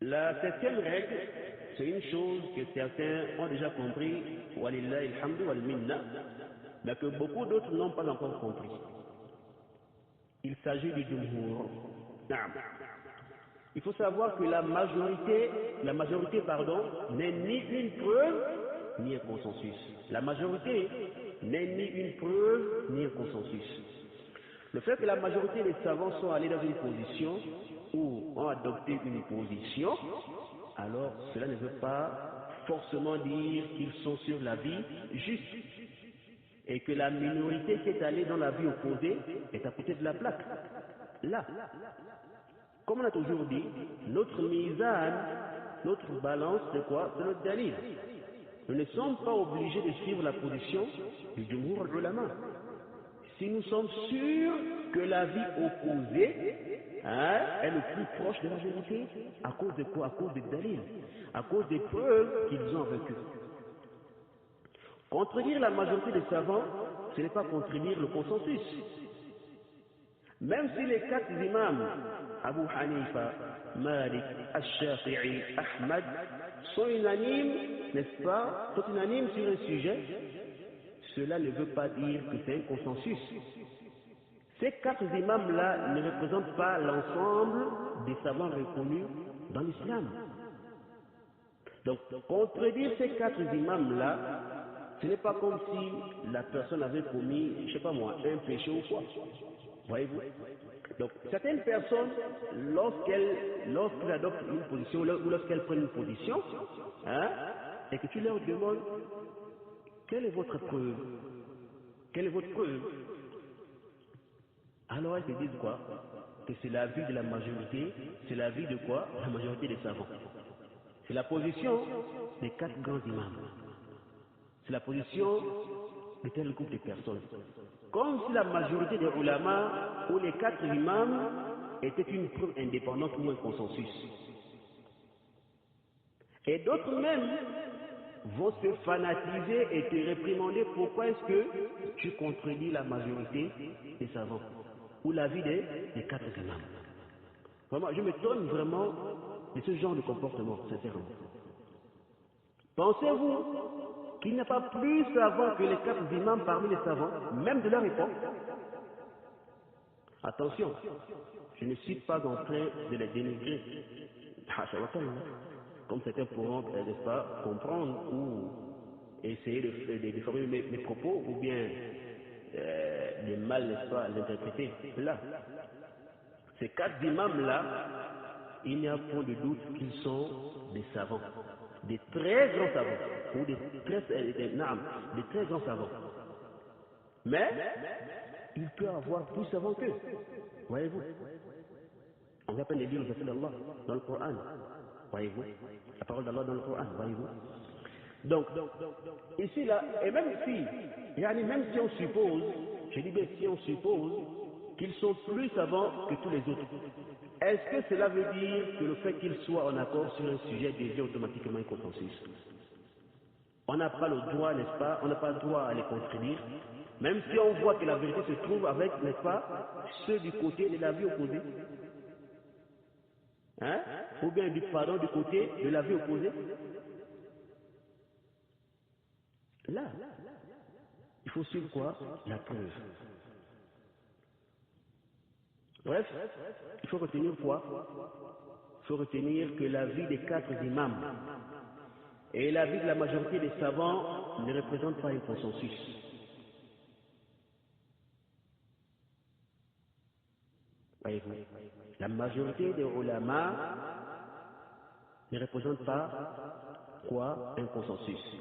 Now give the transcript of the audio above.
La septième règle, c'est une chose que certains ont déjà compris, walillahi alhamdu wal minna, mais que beaucoup d'autres n'ont pas encore compris. Il s'agit du jumhur. Naam. Il faut savoir que la majorité, n'est ni une preuve, ni un consensus. La majorité n'est ni une preuve, ni un consensus. Le fait que la majorité des savants sont allés dans une position ou ont adopté une position, alors cela ne veut pas forcément dire qu'ils sont sur la vie juste et que la minorité qui est allée dans la vie opposée est à côté de la plaque. Là, comme on a toujours dit, notre mizan, notre balance, c'est quoi? C'est le dalil. Nous ne sommes pas obligés de suivre la position du jumhur al-ulama. Si nous sommes sûrs que l'avis opposé est le plus proche de la vérité, à cause de quoi? À cause des dalils, à cause des preuves qu'ils ont avec eux. Contredire la majorité des savants, ce n'est pas contredire le consensus. Même si les quatre imams, Abu Hanifa, Malik, Ash-Shafi'i, Ahmad, sont unanimes, n'est-ce pas, sont unanimes sur un sujet, cela ne veut pas dire que c'est un consensus. Ces quatre imams-là ne représentent pas l'ensemble des savants reconnus dans l'islam. Donc, contredire ces quatre imams-là, ce n'est pas comme si la personne avait commis, je ne sais pas moi, un péché ou quoi. Voyez-vous? Donc, certaines personnes, lorsqu'elles adoptent une position ou lorsqu'elles prennent une position, et que tu leur demandes, quelle est votre preuve? Quelle est votre preuve? Alors elles te disent quoi? Que c'est l'avis de la majorité, c'est l'avis de quoi? La majorité des savants. C'est la position des quatre grands imams. C'est la position de tel groupe de personnes. Comme si la majorité des ulama ou les quatre imams étaient une preuve indépendante ou un consensus. Et d'autres même vont se fanatiser et te réprimander. Pourquoi est-ce que tu contredis la majorité des savants ou l'avis des quatre imams? Vraiment, je m'étonne vraiment de ce genre de comportement, sincèrement. Pensez-vous qu'il n'y a pas plus savants que les quatre imams parmi les savants, même de leur époque? Attention, je ne suis pas en train de les dénigrer, comme certains pourront, n'est-ce pas, comprendre ou essayer de former mes propos ou bien de mal, n'est-ce pas, les interpréter. Là, ces quatre imams-là, il n'y a point de doute qu'ils sont des savants, des très grands savants, ou des très grands savants. Mais, il peut avoir plus savants qu'eux, voyez-vous. On vient à peine de lire le verset d'Allah dans le Coran, voyez-vous. La parole d'Allah dans le Coran, voyez-vous. Donc, ici, là, et même si on suppose, je dis bien si on suppose, qu'ils sont plus savants que tous les autres, est-ce que cela veut dire que le fait qu'ils soient en accord sur un sujet devient automatiquement un consensus? On n'a pas le droit, n'est-ce pas, on n'a pas le droit à les contredire, même si on voit que la vérité se trouve avec, n'est-ce pas, ceux du côté de l'avis opposé, ou bien du côté de l'avis opposé. Là, il faut suivre quoi? La preuve. Bref, il faut retenir quoi? Il faut retenir que l'avis des quatre imams et l'avis de la majorité des savants ne représentent pas un consensus. Voyez-vous, la majorité des ulama ne représente pas quoi? Un consensus.